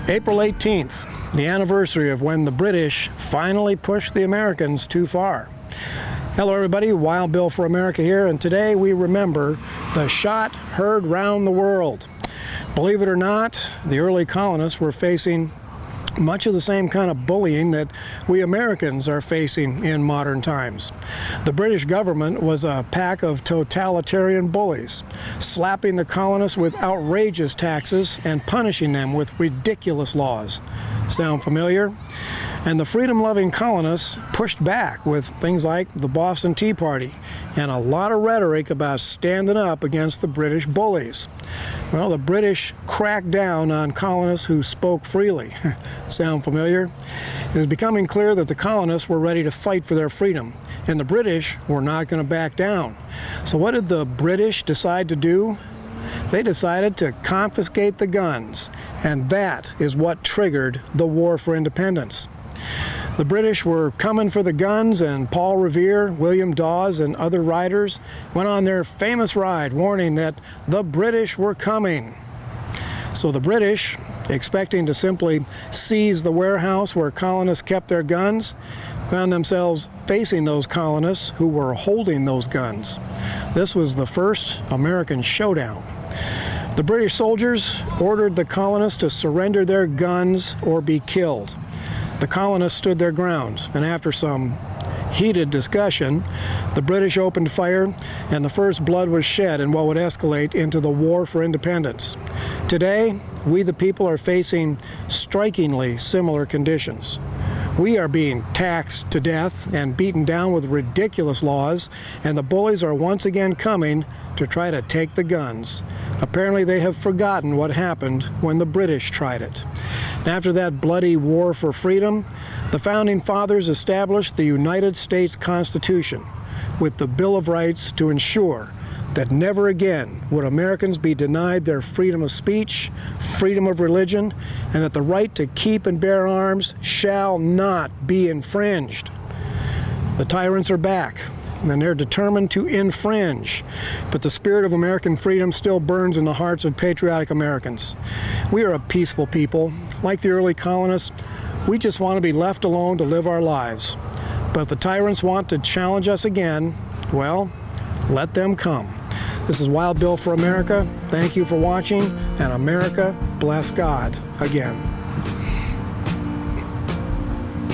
April 18th, the anniversary of when the British finally pushed the Americans too far. Hello everybody, Wild Bill for America here, and today we remember the shot heard round the world. Believe it or not, the early colonists were facing much of the same kind of bullying that we Americans are facing in modern times. The British government was a pack of totalitarian bullies, slapping the colonists with outrageous taxes and punishing them with ridiculous laws. Sound familiar? And the freedom-loving colonists pushed back with things like the Boston Tea Party and a lot of rhetoric about standing up against the British bullies. Well, the British cracked down on colonists who spoke freely. Sound familiar? It was becoming clear that the colonists were ready to fight for their freedom, and the British were not going to back down. So what did the British decide to do? They decided to confiscate the guns, and that is what triggered the War for Independence. The British were coming for the guns, and Paul Revere, William Dawes, and other riders went on their famous ride warning that the British were coming. So the British, expecting to simply seize the warehouse where colonists kept their guns, found themselves facing those colonists who were holding those guns. This was the first American showdown. The British soldiers ordered the colonists to surrender their guns or be killed. The colonists stood their ground, and after some heated discussion, the British opened fire, and the first blood was shed in what would escalate into the War for Independence. Today, we the people are facing strikingly similar conditions. We are being taxed to death and beaten down with ridiculous laws, and the bullies are once again coming to try to take the guns. Apparently they have forgotten what happened when the British tried it. After that bloody war for freedom, the Founding Fathers established the United States Constitution with the Bill of Rights to ensure that never again would Americans be denied their freedom of speech, freedom of religion, and that the right to keep and bear arms shall not be infringed. The tyrants are back, and they're determined to infringe, but the spirit of American freedom still burns in the hearts of patriotic Americans. We are a peaceful people. Like the early colonists, we just want to be left alone to live our lives. But if the tyrants want to challenge us again, well, let them come. This is Wild Bill for America. Thank you for watching, and America bless God again.